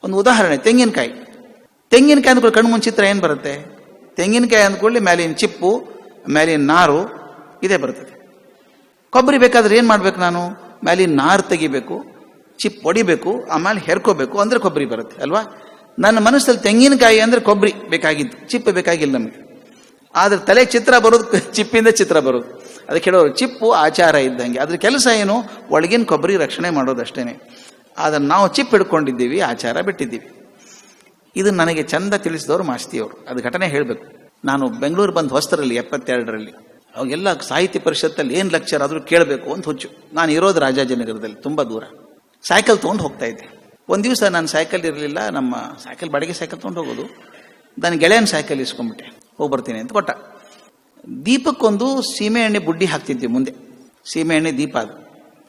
ಒಂದು ಉದಾಹರಣೆ, ತೆಂಗಿನಕಾಯಿ ಅಂದ್ಕೊಳ್ಳಿ, ಕಣ್ಣು ಮುಂಚಿತ್ರ ಏನು ಬರುತ್ತೆ? ತೆಂಗಿನಕಾಯಿ ಅಂದ್ಕೊಳ್ಳಿ ಮೇಲಿನ ಚಿಪ್ಪು, ಮೇಲಿನ ನಾರು ಇದೇ ಬರ್ತದೆ. ಕೊಬ್ಬರಿ ಬೇಕಾದ್ರೆ ಏನು ಮಾಡ್ಬೇಕು ನಾನು? ಮೇಲಿನ ನಾರು ತೆಗಿಬೇಕು, ಚಿಪ್ ಹೊಡಿಬೇಕು, ಆಮೇಲೆ ಹೆರ್ಕೋಬೇಕು, ಅಂದ್ರೆ ಕೊಬ್ಬರಿ ಬರುತ್ತೆ ಅಲ್ವಾ? ನನ್ನ ಮನಸ್ಸಲ್ಲಿ ತೆಂಗಿನಕಾಯಿ ಅಂದ್ರೆ ಕೊಬ್ಬರಿ ಬೇಕಾಗಿದ್ದು, ಚಿಪ್ಪು ಬೇಕಾಗಿಲ್ಲ ನಮಗೆ. ಆದ್ರೆ ತಲೆ ಚಿತ್ರ ಬರೋದು ಚಿಪ್ಪಿಂದ ಚಿತ್ರ ಬರೋದು. ಅದಕ್ಕೆ ಹೇಳೋರು ಚಿಪ್ಪು ಆಚಾರ ಇದ್ದಂಗೆ, ಅದ್ರ ಕೆಲಸ ಏನು? ಒಳಗಿನ ಕೊಬ್ಬರಿ ರಕ್ಷಣೆ ಮಾಡೋದಷ್ಟೇನೆ. ಆದ್ರೆ ನಾವು ಚಿಪ್ ಹಿಡ್ಕೊಂಡಿದ್ದೀವಿ, ಆಚಾರ ಬಿಟ್ಟಿದ್ದೀವಿ. ಇದು ನನಗೆ ಚಂದ ತಿಳಿಸಿದವರು ಮಾಸ್ತಿಯವರು. ಅದು ಘಟನೆ ಹೇಳಬೇಕು. ನಾನು ಬೆಂಗಳೂರು ಬಂದು ಹೊಸ್ತರಲ್ಲಿ 72ರಲ್ಲಿ, ಅವಾಗೆಲ್ಲ ಸಾಹಿತ್ಯ ಪರಿಷತ್ತಲ್ಲಿ ಏನು ಲೆಕ್ಚರ್ ಆದರೂ ಕೇಳಬೇಕು ಅಂತ ಹುಚ್ಚು. ನಾನು ಇರೋದು ರಾಜಾಜಿನಗರದಲ್ಲಿ, ತುಂಬ ದೂರ. ಸೈಕಲ್ ತೊಗೊಂಡು ಹೋಗ್ತಾ ಇದ್ದೆ. ಒಂದು ದಿವಸ ನಾನು ಸೈಕಲ್ ಇರಲಿಲ್ಲ, ನಮ್ಮ ಸೈಕಲ್ ಬಾಡಿಗೆ ಸೈಕಲ್ ತೊಗೊಂಡು ಹೋಗೋದು. ನನ್ನ ಗೆಳೆಯನ ಸೈಕಲ್ ಇಸ್ಕೊಂಡ್ಬಿಟ್ಟೆ, ಹೋಗಿ ಬರ್ತೀನಿ ಅಂತ ಕೊಟ್ಟ. ದೀಪಕ್ಕೊಂದು ಸೀಮೆ ಎಣ್ಣೆ ಬುಡ್ಡಿ ಹಾಕ್ತಿದ್ವಿ ಮುಂದೆ, ಸೀಮೆ ಎಣ್ಣೆ ದೀಪ.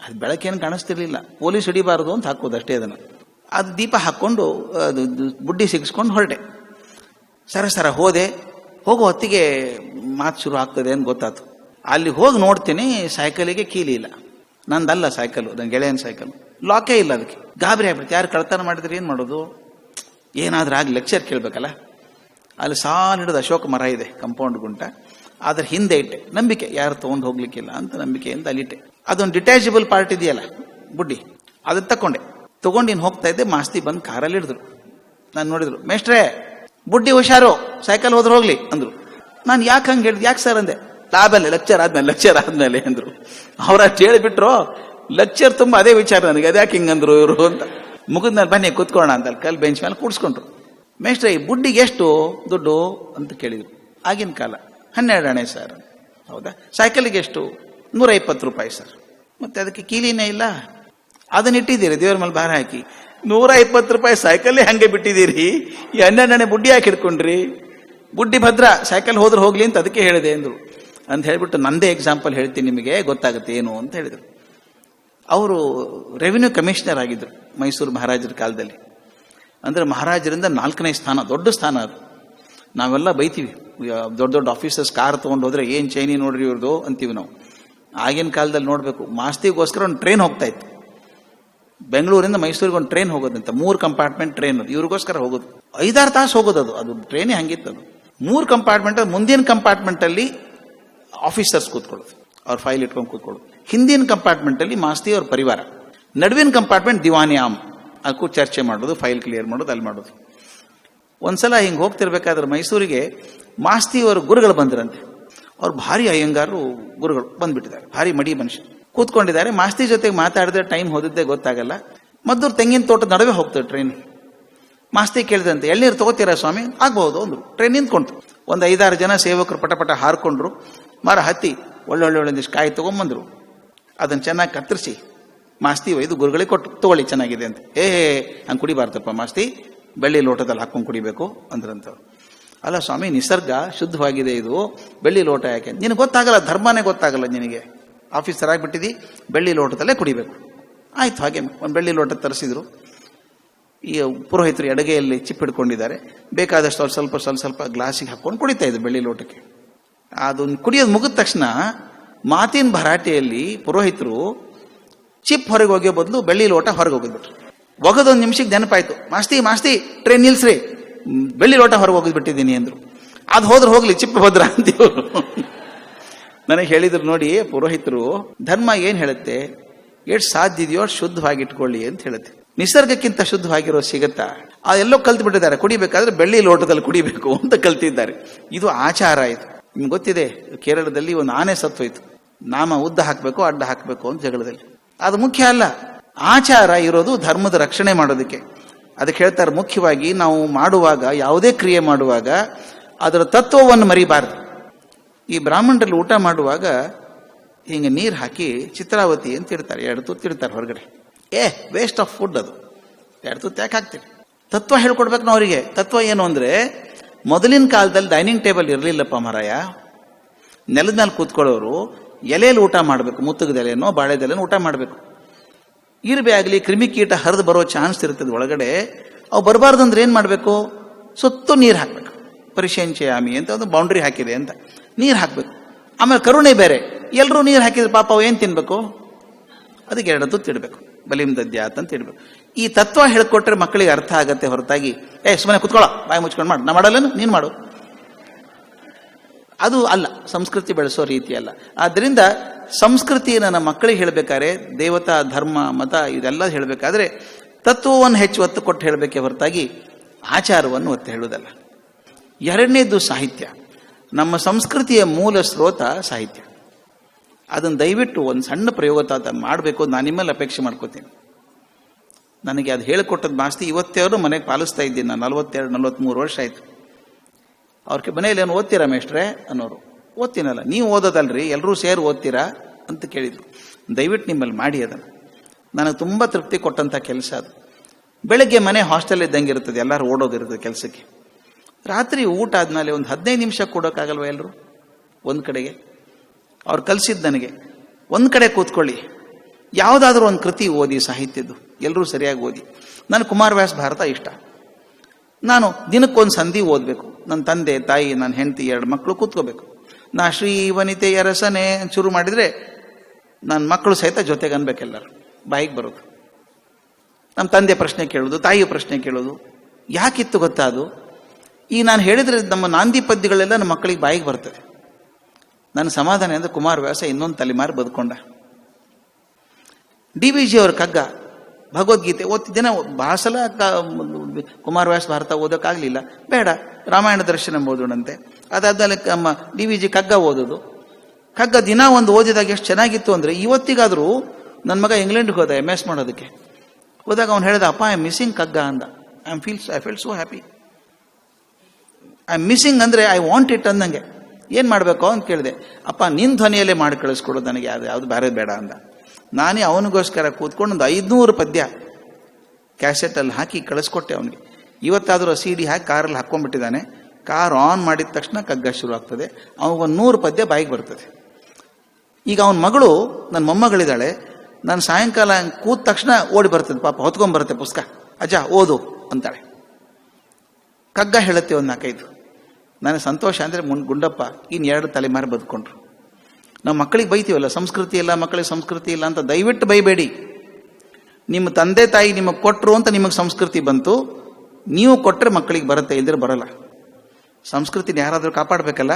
ಅದು ಬೆಳಕೇನು ಕಾಣಿಸ್ತಿರ್ಲಿಲ್ಲ, ಪೊಲೀಸ್ ಹಿಡಿಬಾರದು ಅಂತ ಹಾಕೋದು ಅಷ್ಟೇ. ಅದು ದೀಪ ಹಾಕ್ಕೊಂಡು ಅದು ಬುಡ್ಡಿ ಸಿಗಿಸ್ಕೊಂಡು ಹೊರಟೆ. ಸರ ಹೋಗೋ ಹೊತ್ತಿಗೆ ಮಾತು ಶುರು ಆಗ್ತದೆ ಅಂತ ಗೊತ್ತಾಯ್ತು. ಅಲ್ಲಿ ಹೋಗಿ ನೋಡ್ತೀನಿ, ಸೈಕಲಿಗೆ ಕೀಲಿ ಇಲ್ಲ. ನಂದಲ್ಲ ಸೈಕಲು, ನನ್ನ ಗೆಳೆಯನ ಸೈಕಲ್, ಲಾಕೇ ಇಲ್ಲ. ಅದಕ್ಕೆ ಗಾಬರಿ ಆಗ್ಬಿಡ್ತು. ಯಾರು ಕಳ್ತನ ಮಾಡಿದ್ರೆ ಏನು ಮಾಡೋದು? ಏನಾದ್ರೂ ಆಗಿ ಲೆಕ್ಚರ್ ಕೇಳಬೇಕಲ್ಲ. ಅಲ್ಲಿ ಸಾಲು ಹಿಡಿದು ಅಶೋಕ ಮರ ಇದೆ, ಕಂಪೌಂಡ್ ಗುಂಟ. ಅದ್ರ ಹಿಂದೆ ಇಟ್ಟೆ, ನಂಬಿಕೆ ಯಾರು ತೊಗೊಂಡು ಹೋಗ್ಲಿಕ್ಕಿಲ್ಲ ಅಂತ ನಂಬಿಕೆಯಿಂದ ಅಲ್ಲಿಟ್ಟೆ. ಅದೊಂದು ಡಿಟ್ಯಾಚಬಲ್ ಪಾರ್ಟ್ ಇದೆಯಲ್ಲ ಬುಡ್ಡಿ, ಅದನ್ನ ತಗೊಂಡು ನೀನು ಹೋಗ್ತಾ ಇದ್ದೆ. ಮಾಸ್ತಿ ಬಂದು ಕಾರಲ್ಲಿ ಹಿಡಿದ್ರು. ನಾನು ನೋಡಿದ್ರು, ಮೇಷ್ಟ್ರೇ ಬುಡ್ಡಿ ಹುಷಾರು, ಸೈಕಲ್ ಹೋದ್ರೆ ಹೋಗ್ಲಿ ಅಂದ್ರು. ನಾನು ಯಾಕೆ ಹಂಗೆ ಹೇಳಿದ್? ಯಾಕೆ ಸರ್ ಅಂದೆ. ಲಾಭಲ್ಲ, ಲೆಕ್ಚರ್ ಆದ್ಮೇಲೆ ಅಂದ್ರು. ಅವ್ರ ಅಷ್ಟು ಹೇಳಿಬಿಟ್ರು. ಲೆಕ್ಚರ್ ತುಂಬ ಅದೇ ವಿಚಾರ ನನಗೆ, ಅದ್ಯಾಕೆ ಹಿಂಗಂದ್ರು ಇವರು ಅಂತ. ಮುಗಿದ್ಮೇಲೆ ಬನ್ನಿ ಕೂತ್ಕೊಳ್ಳೋಣ ಅಂತ ಕಲ್ ಬೆಂಚ್ ಮೇಲೆ ಕೂಡ್ಸ್ಕೊಂಡ್ರು. ಮೇಷ್ಟ್ರೆ ಈ ಬುಡ್ಡಿಗೆ ಎಷ್ಟು ದುಡ್ಡು ಅಂತ ಕೇಳಿದ್ರು. ಆಗಿನ ಕಾಲ 12 ಅಣೆ ಸರ್. ಹೌದಾ? ಸೈಕಲಿಗೆ ಎಷ್ಟು? 120 ರೂಪಾಯಿ ಸರ್. ಮತ್ತೆ ಅದಕ್ಕೆ ಕೀಲಿನೇ ಇಲ್ಲ. ಅದನ್ನ ಇಟ್ಟಿದ್ದೀರಿ ದೇವ್ರ ಮೇಲೆ ಭಾರ ಹಾಕಿ. 120 ರೂಪಾಯಿ ಸೈಕಲ್ಲೇ ಹಂಗೆ ಬಿಟ್ಟಿದ್ದೀರಿ, ಈ 12 ಅಣೆ ಬುಡ್ಡಿ ಹಾಕಿ ಹಿಡ್ಕೊಂಡ್ರಿ. ಬುಡ್ಡಿ ಭದ್ರ, ಸೈಕಲ್ ಹೋದ್ರೆ ಹೋಗ್ಲಿ ಅಂತ ಅದಕ್ಕೆ ಹೇಳಿದೆ ಅಂದ್ರು. ಅಂತ ಹೇಳ್ಬಿಟ್ಟು ನಂದೇ ಎಕ್ಸಾಂಪಲ್ ಹೇಳ್ತೀನಿ, ನಿಮಗೆ ಗೊತ್ತಾಗುತ್ತೆ ಏನು ಅಂತ ಹೇಳಿದ್ರು. ಅವರು ರೆವಿನ್ಯೂ ಕಮಿಷನರ್ ಆಗಿದ್ರು ಮೈಸೂರು ಮಹಾರಾಜರ ಕಾಲದಲ್ಲಿ. ಅಂದ್ರೆ ಮಹಾರಾಜರಿಂದ 4ನೇ ಸ್ಥಾನ, ದೊಡ್ಡ ಸ್ಥಾನ ಅದು. ನಾವೆಲ್ಲ ಬೈತೀವಿ, ದೊಡ್ಡ ಆಫೀಸರ್ಸ್ ಕಾರ್ ತೊಗೊಂಡು ಹೋದ್ರೆ ಏನ್ ಚೈನಿ ನೋಡ್ರಿ ಇವ್ರದು ಅಂತೀವಿ ನಾವು. ಆಗಿನ ಕಾಲದಲ್ಲಿ ನೋಡ್ಬೇಕು, ಮಾಸ್ತಿಗೋಸ್ಕರ ಒಂದು ಟ್ರೈನ್ ಹೋಗ್ತಾ ಇತ್ತು. ಬೆಂಗಳೂರಿಂದ ಮೈಸೂರಿಗೆ ಒಂದು ಟ್ರೈನ್ ಹೋಗೋದಂತ, 3 ಕಂಪಾರ್ಟ್ಮೆಂಟ್ ಟ್ರೈನ್. ಇವ್ರಿಗೋಸ್ಕರ ಹೋಗೋದು 5-6 ತಾಸು ಹೋಗೋದು. ಅದು ಟ್ರೈನೇ ಹಂಗಿತ್ತು. ಅದು 3 ಕಂಪಾರ್ಟ್ಮೆಂಟ್. ಮುಂದಿನ ಕಂಪಾರ್ಟ್ಮೆಂಟ್ ಅಲ್ಲಿ ಆಫೀಸರ್ಸ್ ಕೂತ್ಕೊಳ್ಳೋದು, ಅವ್ರ ಫೈಲ್ ಇಟ್ಕೊಂಡು ಕೂತ್ಕೊಳ್ಳೋದು. ಹಿಂದಿನ ಕಂಪಾರ್ಟ್ಮೆಂಟ್ ಅಲ್ಲಿ ಮಾಸ್ತಿ ಅವ್ರ ಪರಿವಾರ. ನಡುವಿನ ಕಂಪಾರ್ಟ್ಮೆಂಟ್ ದಿವಾನಿ ಆಮ್, ಅದಕ್ಕೂ ಚರ್ಚೆ ಮಾಡೋದು, ಫೈಲ್ ಕ್ಲಿಯರ್ ಮಾಡೋದು, ಅಲ್ಲಿ ಮಾಡೋದು. ಒಂದ್ಸಲ ಹಿಂಗೆ ಹೋಗ್ತಿರ್ಬೇಕಾದ್ರೆ ಮೈಸೂರಿಗೆ ಮಾಸ್ತಿಯವರು ಗುರುಗಳು ಬಂದ್ರಂತೆ. ಅವ್ರು ಭಾರಿ ಅಯ್ಯಂಗಾರು ಗುರುಗಳು ಬಂದ್ಬಿಟ್ಟಿದ್ದಾರೆ, ಭಾರಿ ಮಡಿ ಮನುಷ್ಯ ಕೂತ್ಕೊಂಡಿದ್ದಾರೆ. ಮಾಸ್ತಿ ಜೊತೆಗೆ ಮಾತಾಡಿದ್ರೆ ಟೈಮ್ ಹೋದಿದ್ದೇ ಗೊತ್ತಾಗಲ್ಲ. ಮದ್ದೂರು ತೆಂಗಿನ ತೋಟದ ನಡುವೆ ಹೋಗ್ತಾರೆ ಟ್ರೈನ್. ಮಾಸ್ತಿ ಕೇಳಿದಂತೆ, ಎಳ್ನೀರು ತಗೋತೀರಾ ಸ್ವಾಮಿ? ಆಗ್ಬಹುದು ಅಂದ್ರು. ಟ್ರೈನ್ ನಿಂತ್ಕೊಂಡ್ರು. ಒಂದು 5-6 ಜನ ಸೇವಕರು ಪಟ ಹಾರ್ಕೊಂಡ್ರು. ಮರ ಹತ್ತಿ ಒಳ್ಳೊಳ್ಳೆ ಕಾಯಿ ತಗೊಂಡ್ಬಂದ್ರು. ಅದನ್ನ ಚೆನ್ನಾಗಿ ಕತ್ತರಿಸಿ ಮಾಸ್ತಿ ಒಯ್ದು ಗುರುಗಳಿಗೆ ಕೊಟ್ಟು, ತಗೊಳ್ಳಿ ಚೆನ್ನಾಗಿದೆ ಅಂತ. ಹಂಗೆ ಕುಡಿಬಾರ್ದಪ್ಪ ಮಾಸ್ತಿ, ಬೆಳ್ಳಿ ಲೋಟದಲ್ಲಿ ಹಾಕೊಂಡು ಕುಡಿಬೇಕು ಅಂದ್ರಂತವ್ರು. ಅಲ್ಲ ಸ್ವಾಮಿ, ನಿಸರ್ಗ ಶುದ್ಧವಾಗಿದೆ, ಇದು ಬೆಳ್ಳಿ ಲೋಟ ಯಾಕೆ? ನಿನಗೆ ಗೊತ್ತಾಗಲ್ಲ, ಧರ್ಮನೇ ಗೊತ್ತಾಗಲ್ಲ ನಿನಗೆ. ಆಫೀಸರ್ ಆಗಿಬಿಟ್ಟಿದಿ, ಬೆಳ್ಳಿ ಲೋಟದಲ್ಲೇ ಕುಡಿಬೇಕು. ಆಯ್ತು, ಹಾಗೆ ಒಂದು ಬೆಳ್ಳಿ ಲೋಟ ತರಿಸಿದ್ರು. ಈ ಪುರೋಹಿತರು ಎಡಗೆಯಲ್ಲಿ ಚಿಪ್ ಹಿಡ್ಕೊಂಡಿದ್ದಾರೆ. ಬೇಕಾದಷ್ಟು ಅವ್ರು ಸ್ವಲ್ಪ ಗ್ಲಾಸಿಗೆ ಹಾಕೊಂಡು ಕುಡಿತಾ ಇದ್ರು ಬೆಳ್ಳಿ ಲೋಟಕ್ಕೆ. ಅದು ಕುಡಿಯೋದು ಮುಗಿದ ತಕ್ಷಣ ಮಾತಿನ ಭರಾಟೆಯಲ್ಲಿ ಪುರೋಹಿತರು ಚಿಪ್ ಹೊರಗೆ ಹೋಗೋ ಬದಲು ಬೆಳ್ಳಿ ಲೋಟ ಹೊರಗೆ ಹೋಗಿದ್ಬಿಟ್ರು. ಒಗದೊಂದು ನಿಮಿಷಕ್ಕೆ ನೆನಪಾಯ್ತು, ಮಾಸ್ತಿ ಟ್ರೈನ್ ನಿಲ್ಸ್ರಿ, ಬೆಳ್ಳಿ ಲೋಟ ಹೊರಗೆ ಹೋಗಿದ್ಬಿಟ್ಟಿದ್ದೀನಿ ಅಂದ್ರು. ಅದು ಹೋದ್ರೆ ಹೋಗ್ಲಿ, ಚಿಪ್ ಭದ್ರ ಅಂತೀವ್ರು. ನನಗೆ ಹೇಳಿದ್ರು, ನೋಡಿ ಪುರೋಹಿತರು, ಧರ್ಮ ಏನ್ ಹೇಳುತ್ತೆ, ಎಷ್ಟು ಸಾಧ್ಯ ಇದೆಯೋ ಶುದ್ಧವಾಗಿಟ್ಕೊಳ್ಳಿ ಅಂತ ಹೇಳುತ್ತೆ. ನಿಸರ್ಗಕ್ಕಿಂತ ಶುದ್ಧವಾಗಿರೋ ಸಿಗತ್ತಾ? ಅದೆಲ್ಲೋ ಕಲ್ತು ಬಿಟ್ಟಿದ್ದಾರೆ. ಕುಡಿಬೇಕಾದ್ರೆ ಬೆಳ್ಳಿ ಲೋಟದಲ್ಲಿ ಕುಡಿಬೇಕು ಅಂತ ಕಲ್ತಿದ್ದಾರೆ. ಇದು ಆಚಾರ. ಇದು ನಿಮ್ಗೆ ಗೊತ್ತಿದೆ, ಕೇರಳದಲ್ಲಿ ಒಂದು ಆನೆ ಸತ್ತೋಯ್ತು. ನಾಮ ಉದ್ದ ಹಾಕಬೇಕು ಅಡ್ಡ ಹಾಕಬೇಕು ಅಂತ ಜಗಳದಲ್ಲಿ. ಅದು ಮುಖ್ಯ ಅಲ್ಲ. ಆಚಾರ ಇರೋದು ಧರ್ಮದ ರಕ್ಷಣೆ ಮಾಡೋದಕ್ಕೆ. ಅದಕ್ಕೆ ಹೇಳ್ತಾರೆ, ಮುಖ್ಯವಾಗಿ ನಾವು ಮಾಡುವಾಗ, ಯಾವುದೇ ಕ್ರಿಯೆ ಮಾಡುವಾಗ ಅದರ ತತ್ವವನ್ನು ಮರಿಬಾರ್ದು. ಈ ಬ್ರಾಹ್ಮಣರಲ್ಲಿ ಊಟ ಮಾಡುವಾಗ ಹಿಂಗೆ ನೀರು ಹಾಕಿ ಚಿತ್ರಾವತಿ ಅಂತ ಇಡ್ತಾರೆ, 2 ತುತ್ತು ಇಡ್ತಾರೆ ಹೊರಗಡೆ. ವೇಸ್ಟ್ ಆಫ್ ಫುಡ್ ಅದು. 2 ತುತ್ತು ಯಾಕೆ ಹಾಕ್ತೀರಿ? ತತ್ವ ಹೇಳ್ಕೊಡ್ಬೇಕು ನಾವು ಅವರಿಗೆ. ತತ್ವ ಏನು ಅಂದ್ರೆ, ಮೊದಲಿನ ಕಾಲದಲ್ಲಿ ಡೈನಿಂಗ್ ಟೇಬಲ್ ಇರಲಿಲ್ಲಪ್ಪ ಮಹಾರಾಯ. ನೆಲದ ಮೇಲೆ ಕೂತ್ಕೊಳ್ಳೋರು ಎಲೆಯಲ್ಲಿ ಊಟ ಮಾಡಬೇಕು, ಮುತ್ತಗದ ಎಲೆನೋ ಬಾಳೆದೆಲೆನೋ ಊಟ ಮಾಡಬೇಕು. ಇರ್ಬೆ ಆಗಲಿ ಕ್ರಿಮಿಕೀಟ ಹರಿದು ಬರೋ ಚಾನ್ಸ್ ಇರ್ತದೆ ಒಳಗಡೆ. ಅವು ಬರಬಾರ್ದಂದ್ರೆ ಏನು ಮಾಡಬೇಕು? ಸುತ್ತು ನೀರು ಹಾಕ್ಬೇಕು. ಪರಿಶಂಚಯಾಮಿ ಅಂತ ಒಂದು ಬೌಂಡ್ರಿ ಹಾಕಿದೆ ಅಂತ ನೀರು ಹಾಕ್ಬೇಕು. ಆಮೇಲೆ ಕರುಣೆ ಬೇರೆ, ಎಲ್ಲರೂ ನೀರು ಹಾಕಿದ್ರೆ ಪಾಪ ಅವು ಏನು ತಿನ್ಬೇಕು? ಅದಕ್ಕೆ 2 ತುತ್ತು ಇಡಬೇಕು. ಬಲಿಂ ದದ್ಯಾತ್ ಅಂತ ಹೇಳ್ಬೇಕು. ಈ ತತ್ವ ಹೇಳ್ಕೊಟ್ರೆ ಮಕ್ಕಳಿಗೆ ಅರ್ಥ ಆಗತ್ತೆ ಹೊರತಾಗಿ ಸುಮ್ಮನೆ ಕುತ್ಕೊಳ್ಳೋ ಬಾಯಿ ಮುಚ್ಕೊಂಡು ಮಾಡು, ನಾ ಮಾಡಲ್ಲನು ನೀನು ಮಾಡು, ಅದು ಅಲ್ಲ ಸಂಸ್ಕೃತಿ ಬೆಳೆಸೋ ರೀತಿ ಅಲ್ಲ. ಆದ್ದರಿಂದ ಸಂಸ್ಕೃತಿ ನನ್ನ ಮಕ್ಕಳಿಗೆ ಹೇಳಬೇಕಾದ್ರೆ ದೇವತಾ ಧರ್ಮ ಮತ ಇದೆಲ್ಲ ಹೇಳಬೇಕಾದ್ರೆ ತತ್ವವನ್ನು ಹೆಚ್ಚು ಒತ್ತು ಕೊಟ್ಟು ಹೇಳಬೇಕೆ ಹೊರತಾಗಿ ಆಚಾರವನ್ನು ಒತ್ತು ಹೇಳುವುದಲ್ಲ. ಎರಡನೇದು ಸಾಹಿತ್ಯ. ನಮ್ಮ ಸಂಸ್ಕೃತಿಯ ಮೂಲ ಸ್ರೋತ ಸಾಹಿತ್ಯ. ಅದನ್ನು ದಯವಿಟ್ಟು ಒಂದು ಸಣ್ಣ ಪ್ರಯೋಗ ಮಾಡಬೇಕು ನಾನು ನಿಮ್ಮಲ್ಲಿ ಅಪೇಕ್ಷೆ ಮಾಡ್ಕೋತೀನಿ. ನನಗೆ ಅದು ಹೇಳಿಕೊಟ್ಟದ್ದು ಮಾಸ್ತಿ ಇವತ್ತೇವರು ಮನೆಗೆ ಪಾಲಿಸ್ತಾ ಇದ್ದೀನಿ. ನಾನು 42-43 ವರ್ಷ ಆಯಿತು. ಅವ್ರಿಗೆ ಮನೆಯಲ್ಲಿ ಏನು ಓದ್ತೀರಾ ಮೇಷ್ಟ್ರೆ ಅನ್ನೋರು. ಓದ್ತೀನಲ್ಲ, ನೀವು ಓದೋದಲ್ರಿ ಎಲ್ಲರೂ ಸೇರಿ ಓದ್ತೀರಾ ಅಂತ ಕೇಳಿದರು. ದಯವಿಟ್ಟು ನಿಮ್ಮಲ್ಲಿ ಮಾಡಿ ಅದನ್ನು. ನನಗೆ ತುಂಬ ತೃಪ್ತಿ ಕೊಟ್ಟಂಥ ಕೆಲಸ ಅದು. ಬೆಳಗ್ಗೆ ಮನೆ ಹಾಸ್ಟೆಲ್ ಇದ್ದಂಗೆ ಇರ್ತದೆ, ಎಲ್ಲರೂ ಓಡೋದಿರ್ತದೆ ಕೆಲಸಕ್ಕೆ. ರಾತ್ರಿ ಊಟ ಆದಮೇಲೆ ಒಂದು 15 ನಿಮಿಷ ಕೊಡೋಕ್ಕಾಗಲ್ವ ಎಲ್ಲರೂ ಒಂದು ಕಡೆಗೆ? ಅವ್ರು ಕಲಿಸಿದ್ದು ನನಗೆ ಒಂದು ಕಡೆ ಕೂತ್ಕೊಳ್ಳಿ, ಯಾವುದಾದ್ರೂ ಒಂದು ಕೃತಿ ಓದಿ ಸಾಹಿತ್ಯದ್ದು, ಎಲ್ಲರೂ ಸರಿಯಾಗಿ ಓದಿ. ನಾನು ಕುಮಾರವ್ಯಾಸ ಭಾರತ ಇಷ್ಟ. ನಾನು ದಿನಕ್ಕೊಂದು ಸಂಧಿ ಓದಬೇಕು. ನನ್ನ ತಂದೆ ತಾಯಿ ನನ್ನ ಹೆಂಡತಿ 2 ಮಕ್ಕಳು ಕೂತ್ಕೋಬೇಕು. ನಾ ಶ್ರೀ ವನಿತೆ ಅರಸನೆ ಶುರು ಮಾಡಿದರೆ ನನ್ನ ಮಕ್ಕಳು ಸಹಿತ ಜೊತೆಗೆ ಅನ್ಬೇಕೆಲ್ಲರು, ಬಾಯಿಗೆ ಬರೋದು. ನಮ್ಮ ತಂದೆ ಪ್ರಶ್ನೆ ಕೇಳೋದು, ತಾಯಿಯ ಪ್ರಶ್ನೆ ಕೇಳೋದು. ಯಾಕಿತ್ತು ಗೊತ್ತಾ ಅದು? ಈಗ ನಾನು ಹೇಳಿದರೆ ನಮ್ಮ ನಾಂದಿ ಪದ್ಯಗಳೆಲ್ಲ ನಮ್ಮ ಮಕ್ಕಳಿಗೆ ಬಾಯಿಗೆ ಬರ್ತದೆ. ನನ್ನ ಸಮಾಧಾನ ಅಂದರೆ ಕುಮಾರವ್ಯಾಸ ಇನ್ನೊಂದು ತಲೆಮಾರು ಬದುಕೊಂಡ. DVG ಅವ್ರ ಕಗ್ಗ ಭಗವದ್ಗೀತೆ ಓದ್ತಿದ್ದೇನೆ. ಭಾಳ ಸಲ ಕುಮಾರವ್ಯಾಸ ಭಾರತ ಓದೋಕ್ಕಾಗಲಿಲ್ಲ, ಬೇಡ ರಾಮಾಯಣ ದರ್ಶನ ಓದೋಣಂತೆ. ಅದಾದ್ಮೇಲೆ ನಮ್ಮ DVG ಕಗ್ಗ ಓದೋದು. ಕಗ್ಗ ದಿನ ಒಂದು ಓದಿದಾಗ ಎಷ್ಟು ಚೆನ್ನಾಗಿತ್ತು ಅಂದರೆ, ಇವತ್ತಿಗಾದರೂ ನನ್ನ ಮಗ ಇಂಗ್ಲೆಂಡ್ಗೆ ಹೋದ MS ಮಾಡೋದಕ್ಕೆ. ಹೋದಾಗ ಅವ್ನು ಹೇಳಿದ, ಅಪ್ಪ ಐ ಆಮ್ ಮಿಸ್ಸಿಂಗ್ ಕಗ್ಗ ಅಂದ. I feel so happy. I am missing ಅಂದರೆ ಐ ವಾಂಟ್ ಇಟ್ ಅಂದಂಗೆ. ಏನು ಮಾಡಬೇಕು ಅಂತ ಕೇಳಿದೆ. ಅಪ್ಪ ನಿನ್ನ ಧ್ವನಿಯಲ್ಲೇ ಮಾಡಿ ಕಳಿಸ್ಕೊಡು ನನಗೆ, ಯಾವುದು ಬೇರೆ ಬೇಡ ಅಂದ. ನಾನೇ ಅವನಿಗೋಸ್ಕರ ಕೂತ್ಕೊಂಡು ಒಂದು 500 ಪದ್ಯ ಕ್ಯಾಸೆಟಲ್ಲಿ ಹಾಕಿ ಕಳಿಸ್ಕೊಟ್ಟೆ ಅವನಿಗೆ. ಇವತ್ತಾದರೂ CD ಹಾಕಿ ಕಾರಲ್ಲಿ ಹಾಕ್ಕೊಂಡ್ಬಿಟ್ಟಿದ್ದಾನೆ. ಕಾರ್ ಆನ್ ಮಾಡಿದ ತಕ್ಷಣ ಕಗ್ಗ ಶುರು ಆಗ್ತದೆ. ಅವನಿಗೊಂದು 100 ಪದ್ಯ ಬಾಯಿಗೆ ಬರ್ತದೆ. ಈಗ ಅವನ ಮಗಳು, ನನ್ನ ಮೊಮ್ಮಗಳಿದ್ದಾಳೆ, ನಾನು ಸಾಯಂಕಾಲ ಕೂತ ತಕ್ಷಣ ಓಡಿ ಬರ್ತದೆ, ಪಾಪ ಹೊತ್ಕೊಂಡ್ಬರುತ್ತೆ ಪುಸ್ತಕ. ಅಜ್ಜ ಓದು ಅಂತಾಳೆ. ಕಗ್ಗ ಹೇಳುತ್ತೆ ಒಂದು 4-5. ನನಗೆ ಸಂತೋಷ ಅಂದರೆ ಗುಂಡಪ್ಪ ಇನ್ನು 2 ತಲೆಮಾರು ಬದುಕೊಂಡ್ರು. ನಾವು ಮಕ್ಕಳಿಗೆ ಬೈತೀವಲ್ಲ, ಸಂಸ್ಕೃತಿ ಇಲ್ಲ, ಮಕ್ಕಳಿಗೆ ಸಂಸ್ಕೃತಿ ಇಲ್ಲ ಅಂತ. ದಯವಿಟ್ಟು ಬೈಬೇಡಿ. ನಿಮ್ಮ ತಂದೆ ತಾಯಿ ನಿಮಗೆ ಕೊಟ್ಟರು ಅಂತ ನಿಮಗೆ ಸಂಸ್ಕೃತಿ ಬಂತು. ನೀವು ಕೊಟ್ಟರೆ ಮಕ್ಕಳಿಗೆ ಬರುತ್ತೆ, ಇಲ್ದಿರ ಬರೋಲ್ಲ. ಸಂಸ್ಕೃತಿನ ಯಾರಾದರೂ ಕಾಪಾಡಬೇಕಲ್ಲ.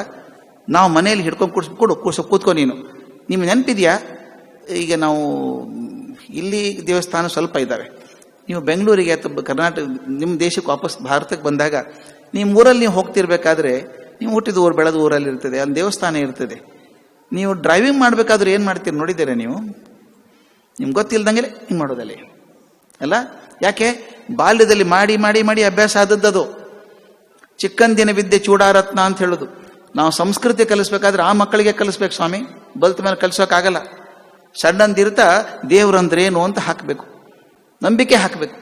ನಾವು ಮನೆಯಲ್ಲಿ ಹಿಡ್ಕೊಂಡು ಕೂತ್ಕೊ ನೀನು. ನಿಮ್ಗೆ ನೆನಪಿದೆಯಾ, ಈಗ ನಾವು ಇಲ್ಲಿ ದೇವಸ್ಥಾನ ಸ್ವಲ್ಪ ಇದ್ದಾವೆ. ನೀವು ಬೆಂಗಳೂರಿಗೆ ಅಥವಾ ಕರ್ನಾಟಕ ನಿಮ್ಮ ದೇಶಕ್ಕೆ ವಾಪಸ್ ಭಾರತಕ್ಕೆ ಬಂದಾಗ ನಿಮ್ಮ ಊರಲ್ಲಿ ನೀವು ಹೋಗ್ತಿರ್ಬೇಕಾದ್ರೆ, ನೀವು ಹುಟ್ಟಿದ ಊರು ಬೆಳೆದ ಊರಲ್ಲಿ ಇರ್ತದೆ, ಅಲ್ಲಿ ದೇವಸ್ಥಾನ ಇರ್ತದೆ. ನೀವು ಡ್ರೈವಿಂಗ್ ಮಾಡಬೇಕಾದ್ರೆ ಏನು ಮಾಡ್ತೀರಿ ನೋಡಿದ್ದೀರಾ ನೀವು? ನಿಮ್ಗೆ ಗೊತ್ತಿಲ್ದಂಗೆ ಹಿಂಗೆ ಮಾಡೋದಲ್ಲಿ ಅಲ್ಲ. ಯಾಕೆ? ಬಾಲ್ಯದಲ್ಲಿ ಮಾಡಿ ಮಾಡಿ ಮಾಡಿ ಅಭ್ಯಾಸ ಆದದ್ದು. ಚಿಕ್ಕಂದಿನ ವಿದ್ಯೆ ಚೂಡಾರತ್ನ ಅಂತ ಹೇಳೋದು. ನಾವು ಸಂಸ್ಕೃತಿ ಕಲಿಸ್ಬೇಕಾದ್ರೆ ಆ ಮಕ್ಕಳಿಗೆ ಕಲಿಸ್ಬೇಕು ಸ್ವಾಮಿ, ಬಲ್ತ ಮೇಲೆ ಕಲಿಸೋಕ್ಕಾಗಲ್ಲ. ಸಣ್ಣಂದಿರ್ತಾ ದೇವ್ರಂದ್ರೇನು ಅಂತ ಹಾಕಬೇಕು, ನಂಬಿಕೆ ಹಾಕಬೇಕು.